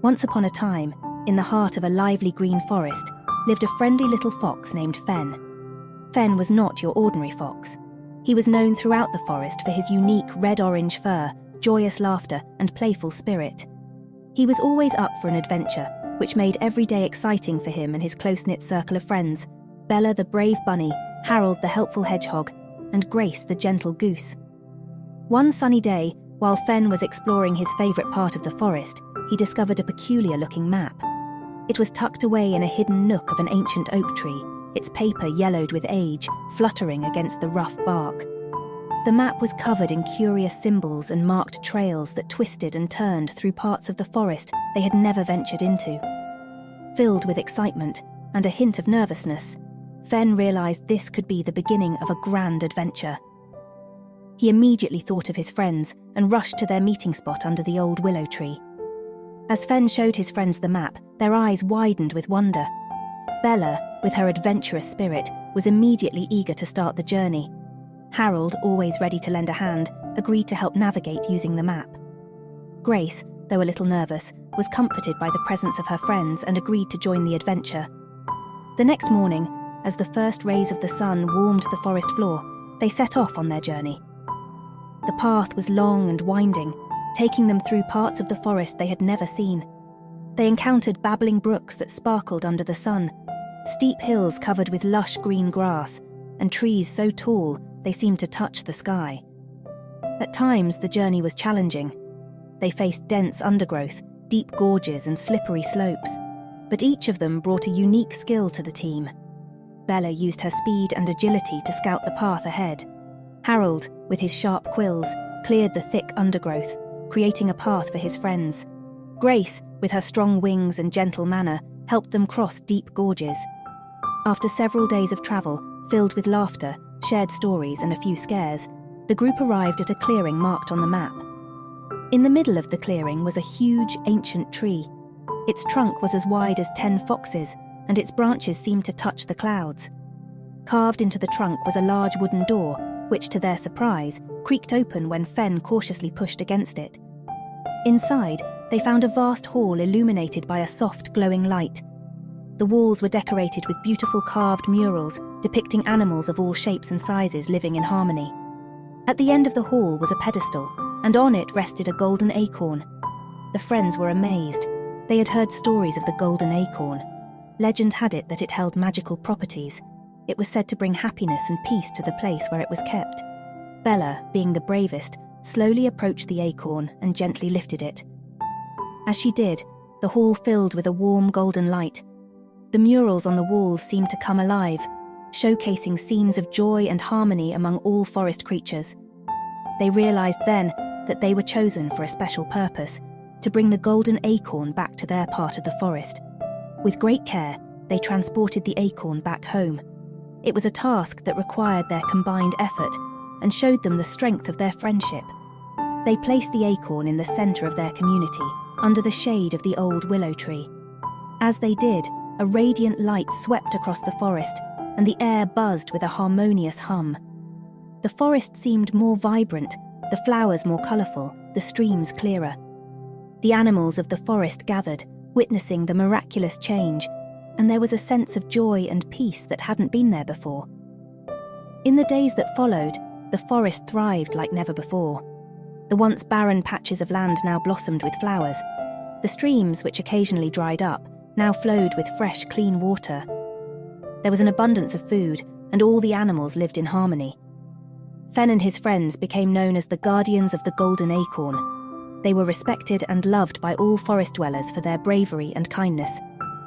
Once upon a time, in the heart of a lively green forest, lived a friendly little fox named Fenn. Fenn was not your ordinary fox. He was known throughout the forest for his unique red-orange fur, joyous laughter, and playful spirit. He was always up for an adventure, which made every day exciting for him and his close-knit circle of friends: Bella the brave bunny, Harold the helpful hedgehog, and Grace the gentle goose. One sunny day, while Fenn was exploring his favourite part of the forest, he discovered a peculiar-looking map. It was tucked away in a hidden nook of an ancient oak tree, its paper yellowed with age, fluttering against the rough bark. The map was covered in curious symbols and marked trails that twisted and turned through parts of the forest they had never ventured into. Filled with excitement and a hint of nervousness, Fenn realised this could be the beginning of a grand adventure. He immediately thought of his friends and rushed to their meeting spot under the old willow tree. As Fenn showed his friends the map, their eyes widened with wonder. Bella, with her adventurous spirit, was immediately eager to start the journey. Harold, always ready to lend a hand, agreed to help navigate using the map. Grace, though a little nervous, was comforted by the presence of her friends and agreed to join the adventure. The next morning, as the first rays of the sun warmed the forest floor, they set off on their journey. The path was long and winding, taking them through parts of the forest they had never seen. They encountered babbling brooks that sparkled under the sun, steep hills covered with lush green grass, and trees so tall they seemed to touch the sky. At times, the journey was challenging. They faced dense undergrowth, deep gorges, and slippery slopes, but each of them brought a unique skill to the team. Bella used her speed and agility to scout the path ahead. Harold, with his sharp quills, cleared the thick undergrowth, creating a path for his friends. Grace, with her strong wings and gentle manner, helped them cross deep gorges. After several days of travel, filled with laughter, shared stories and a few scares, the group arrived at a clearing marked on the map. In the middle of the clearing was a huge, ancient tree. Its trunk was as wide as 10 foxes, and its branches seemed to touch the clouds. Carved into the trunk was a large wooden door, which, to their surprise, creaked open when Fenn cautiously pushed against it. Inside, they found a vast hall illuminated by a soft, glowing light. The walls were decorated with beautiful carved murals depicting animals of all shapes and sizes living in harmony. At the end of the hall was a pedestal, and on it rested a golden acorn. The friends were amazed. They had heard stories of the golden acorn. Legend had it that it held magical properties. It was said to bring happiness and peace to the place where it was kept. Bella, being the bravest, slowly approached the acorn and gently lifted it. As she did, the hall filled with a warm golden light. The murals on the walls seemed to come alive, showcasing scenes of joy and harmony among all forest creatures. They realized then that they were chosen for a special purpose, to bring the golden acorn back to their part of the forest. With great care, they transported the acorn back home. It was a task that required their combined effort and showed them the strength of their friendship. They placed the acorn in the center of their community, under the shade of the old willow tree. As they did, a radiant light swept across the forest, and the air buzzed with a harmonious hum. The forest seemed more vibrant, the flowers more colorful, the streams clearer. The animals of the forest gathered, witnessing the miraculous change, and there was a sense of joy and peace that hadn't been there before. In the days that followed, the forest thrived like never before. The once barren patches of land now blossomed with flowers. The streams, which occasionally dried up, now flowed with fresh, clean water. There was an abundance of food, and all the animals lived in harmony. Fenn and his friends became known as the guardians of the Golden Acorn. They were respected and loved by all forest dwellers for their bravery and kindness.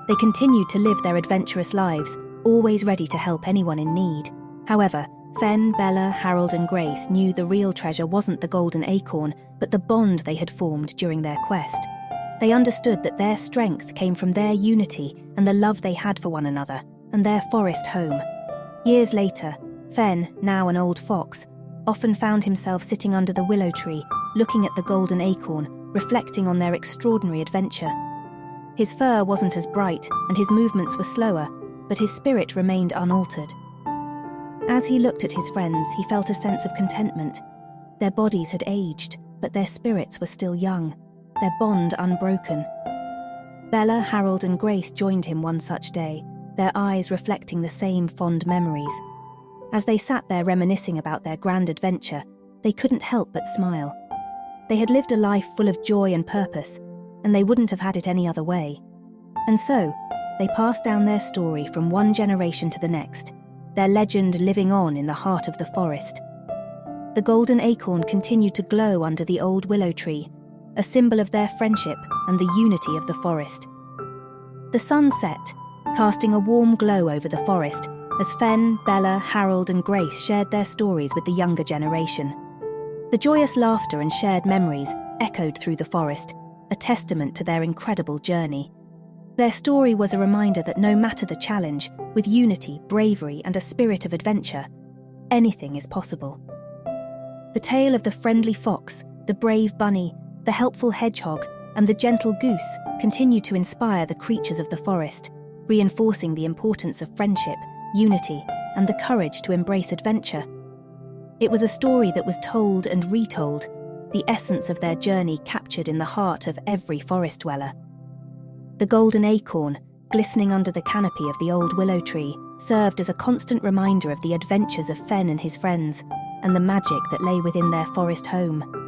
They continued to live their adventurous lives, always ready to help anyone in need. However, Fenn, Bella, Harold and Grace knew the real treasure wasn't the Golden Acorn, but the bond they had formed during their quest. They understood that their strength came from their unity and the love they had for one another, and their forest home. Years later, Fenn, now an old fox, often found himself sitting under the willow tree, looking at the Golden Acorn, reflecting on their extraordinary adventure. His fur wasn't as bright, and his movements were slower, but his spirit remained unaltered. As he looked at his friends, he felt a sense of contentment. Their bodies had aged, but their spirits were still young, their bond unbroken. Bella, Harold, and Grace joined him one such day, their eyes reflecting the same fond memories. As they sat there reminiscing about their grand adventure, they couldn't help but smile. They had lived a life full of joy and purpose, and they wouldn't have had it any other way. And so, they passed down their story from one generation to the next, their legend living on in the heart of the forest. The golden acorn continued to glow under the old willow tree, a symbol of their friendship and the unity of the forest. The sun set, casting a warm glow over the forest, as Fenn, Bella, Harold, and Grace shared their stories with the younger generation. The joyous laughter and shared memories echoed through the forest, a testament to their incredible journey. Their story was a reminder that no matter the challenge, with unity, bravery, and a spirit of adventure, anything is possible. The tale of the friendly fox, the brave bunny, the helpful hedgehog, and the gentle goose continued to inspire the creatures of the forest, reinforcing the importance of friendship, unity, and the courage to embrace adventure. It was a story that was told and retold, the essence of their journey captured in the heart of every forest dweller. The golden acorn, glistening under the canopy of the old willow tree, served as a constant reminder of the adventures of Fenn and his friends, and the magic that lay within their forest home.